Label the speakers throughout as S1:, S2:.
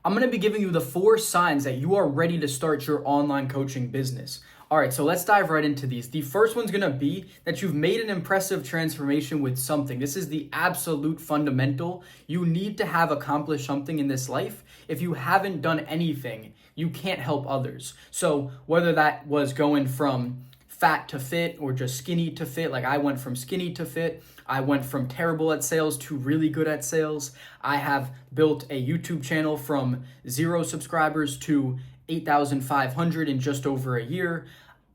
S1: I'm going to be giving you the 4 signs that you are ready to start your online coaching business. All right, so let's dive right into these. The first one's going to be that you've made an impressive transformation with something. This is the absolute fundamental. You need to have accomplished something in this life. If you haven't done anything, you can't help others. So whether that was going from fat to fit or just skinny to fit, like I went from skinny to fit, I went from terrible at sales to really good at sales. I have built a YouTube channel from 0 subscribers to 8,500 in just over a year.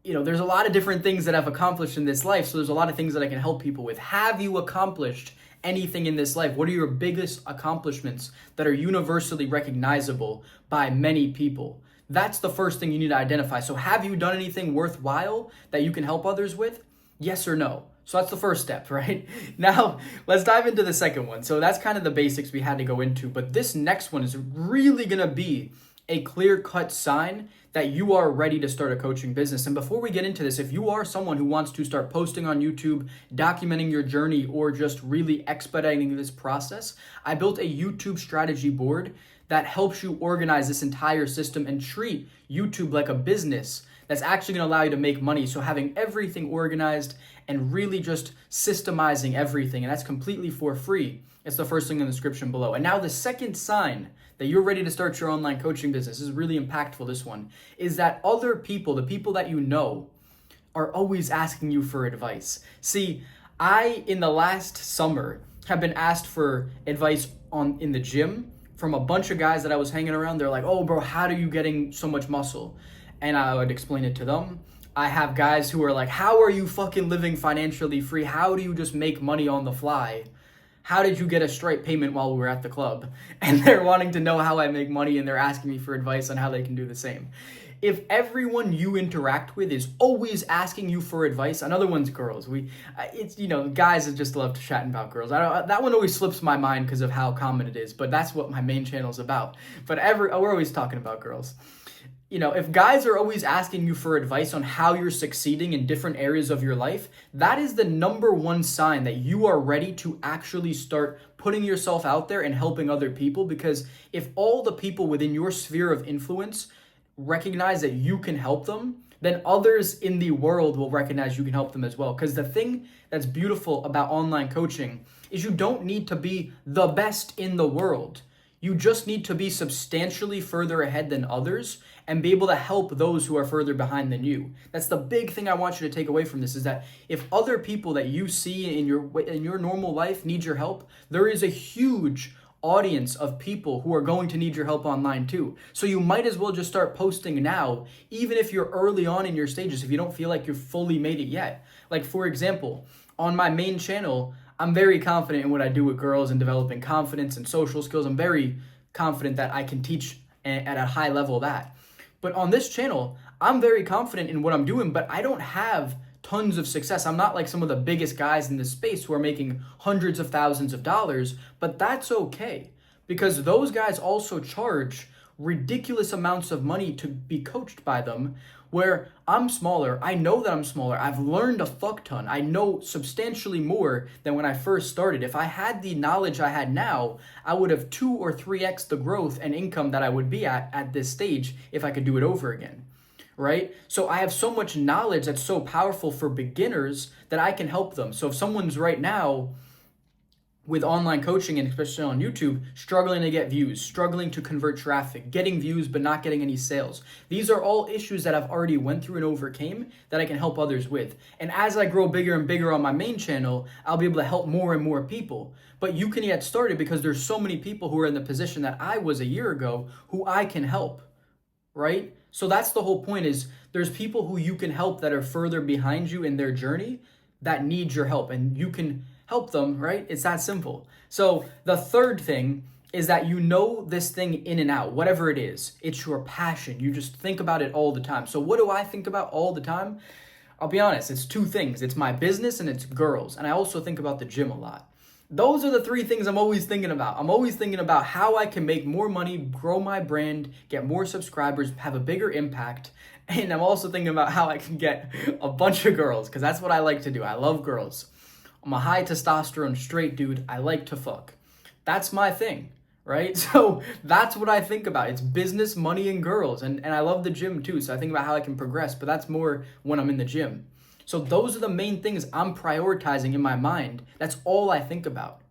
S1: You know, there's a lot of different things that I've accomplished in this life, so there's a lot of things that I can help people with. Have you accomplished anything in this life? What are your biggest accomplishments that are universally recognizable by many people? That's the first thing you need to identify. So have you done anything worthwhile that you can help others with? Yes or no? So that's the first step, right? Now, let's dive into the second one. So that's kind of the basics we had to go into. But this next one is really going to be a clear-cut sign that you are ready to start a coaching business. And before we get into this, if you are someone who wants to start posting on YouTube, documenting your journey, or just really expediting this process, I built a YouTube strategy board that helps you organize this entire system and treat YouTube like a business that's actually going to allow you to make money. So having everything organized and really just systemizing everything, and that's completely for free. It's the first thing in the description below. And now the second sign that you're ready to start your online coaching business, this is really impactful, this one, is that other people, the people that you know, are always asking you for advice. See, I, in the last summer, have been asked for advice in the gym from a bunch of guys that I was hanging around. They're like, oh bro, how are you getting so much muscle? And I would explain it to them. I have guys who are like, how are you fucking living financially free? How do you just make money on the fly? How did you get a Stripe payment while we were at the club? And they're wanting to know how I make money, and they're asking me for advice on how they can do the same. If everyone you interact with is always asking you for advice, another one's girls. It's, you know, guys that just love to chat about girls. That one always slips my mind because of how common it is, but that's what my main channel is about. But we're always talking about girls. You know, if guys are always asking you for advice on how you're succeeding in different areas of your life, that is the number one sign that you are ready to actually start putting yourself out there and helping other people. Because if all the people within your sphere of influence recognize that you can help them, then others in the world will recognize you can help them as well. Because the thing that's beautiful about online coaching is you don't need to be the best in the world. You just need to be substantially further ahead than others and be able to help those who are further behind than you. That's the big thing I want you to take away from this, is that if other people that you see in your normal life need your help, there is a huge audience of people who are going to need your help online too. So you might as well just start posting now, even if you're early on in your stages, if you don't feel like you've fully made it yet. Like, for example, on my main channel, I'm very confident in what I do with girls and developing confidence and social skills. I'm very confident that I can teach at a high level that. But on this channel, I'm very confident in what I'm doing, but I don't have tons of success. I'm not like some of the biggest guys in this space who are making hundreds of thousands of dollars, but that's okay, because those guys also charge ridiculous amounts of money to be coached by them, where I'm smaller. I know that I'm smaller. I've learned a fuck ton. I know substantially more than when I first started. If I had the knowledge I had now, I would have 2 or 3x the growth and income that I would be at this stage if I could do it over again, right? So I have so much knowledge that's so powerful for beginners that I can help them. So if someone's right now with online coaching, and especially on YouTube, struggling to get views, struggling to convert traffic, getting views but not getting any sales, these are all issues that I've already went through and overcame that I can help others with. And as I grow bigger and bigger on my main channel, I'll be able to help more and more people. But you can get started because there's so many people who are in the position that I was a year ago who I can help, right? So that's the whole point, is there's people who you can help that are further behind you in their journey that need your help, and you can help them, right? It's that simple. So the third thing is that you know this thing in and out, whatever it is. It's your passion. You just think about it all the time. So what do I think about all the time? I'll be honest, it's 2 things. It's my business and it's girls. And I also think about the gym a lot. Those are the 3 things I'm always thinking about. I'm always thinking about how I can make more money, grow my brand, get more subscribers, have a bigger impact. And I'm also thinking about how I can get a bunch of girls, because that's what I like to do. I love girls. I'm a high testosterone straight dude. I like to fuck. That's my thing, right? So that's what I think about. It's business, money, and girls. And I love the gym too. So I think about how I can progress, but that's more when I'm in the gym. So those are the main things I'm prioritizing in my mind. That's all I think about.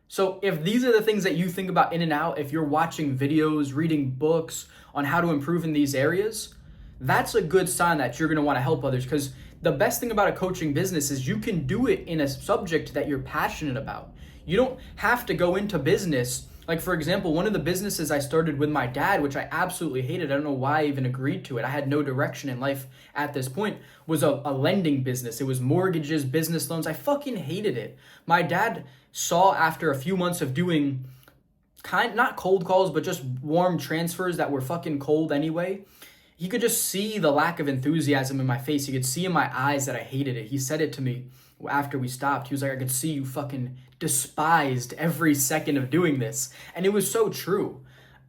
S1: So if these are the things that you think about in and out, if you're watching videos, reading books on how to improve in these areas, that's a good sign that you're going to want to help others, because the best thing about a coaching business is you can do it in a subject that you're passionate about. You don't have to go into business. Like, for example, one of the businesses I started with my dad, which I absolutely hated, I don't know why I even agreed to it. I had no direction in life at this point, was a lending business. It was mortgages, business loans. I fucking hated it. My dad saw after a few months of doing not cold calls, but just warm transfers that were fucking cold anyway. He could just see the lack of enthusiasm in my face. He could see in my eyes that I hated it. He said it to me after we stopped. He was like, I could see you fucking despised every second of doing this. And it was so true.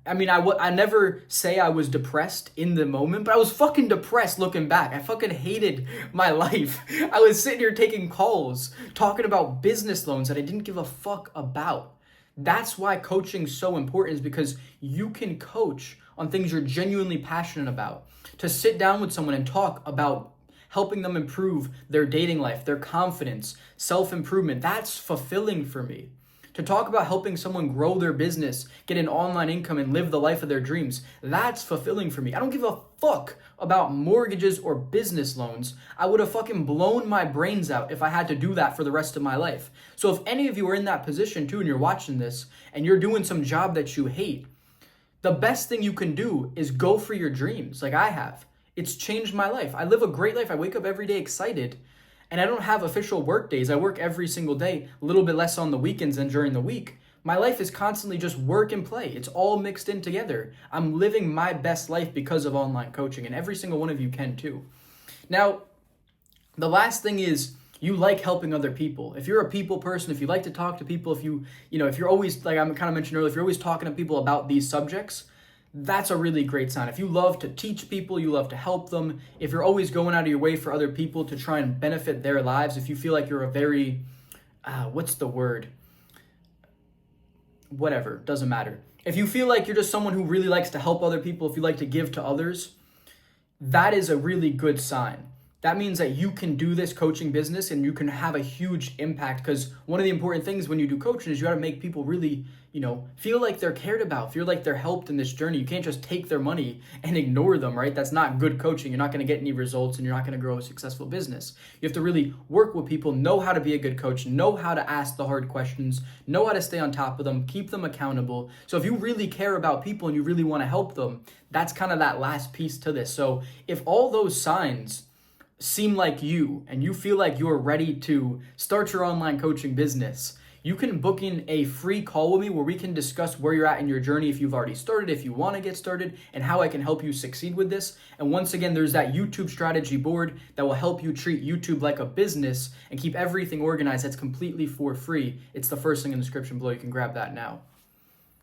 S1: I mean, I never say I was depressed in the moment, but I was fucking depressed looking back. I fucking hated my life. I was sitting here taking calls, talking about business loans that I didn't give a fuck about. That's why coaching is so important, is because you can coach on things you're genuinely passionate about. To sit down with someone and talk about helping them improve their dating life, their confidence, self-improvement, that's fulfilling for me. To talk about helping someone grow their business, get an online income, and live the life of their dreams, that's fulfilling for me. I don't give a fuck about mortgages or business loans. I would have fucking blown my brains out if I had to do that for the rest of my life. So if any of you are in that position too and you're watching this and you're doing some job that you hate, the best thing you can do is go for your dreams like I have. It's changed my life. I live a great life. I wake up every day excited. And I don't have official work days. I work every single day, a little bit less on the weekends than during the week. My life is constantly just work and play. It's all mixed in together. I'm living my best life because of online coaching, and every single one of you can too. Now, the last thing is you like helping other people. If you're a people person, if you like to talk to people, if you're always, like I kind of mentioned earlier, if you're always talking to people about these subjects, that's a really great sign. If you love to teach people, you love to help them, if you're always going out of your way for other people to try and benefit their lives, if you feel like you're a very, what's the word? Whatever, doesn't matter. If you feel like you're just someone who really likes to help other people, if you like to give to others, that is a really good sign. That means that you can do this coaching business and you can have a huge impact, because one of the important things when you do coaching is you got to make people really, feel like they're cared about, feel like they're helped in this journey. You can't just take their money and ignore them, right? That's not good coaching. You're not going to get any results and you're not going to grow a successful business. You have to really work with people, know how to be a good coach, know how to ask the hard questions, know how to stay on top of them, keep them accountable. So if you really care about people and you really want to help them, that's kind of that last piece to this. So if all those signs seem like you and you feel like you're ready to start your online coaching business, you can book in a free call with me where we can discuss where you're at in your journey, if you've already started, if you want to get started, and how I can help you succeed with this. And once again, there's that YouTube strategy board that will help you treat YouTube like a business and keep everything organized. That's completely for free. It's the first thing in the description below. You can grab that now.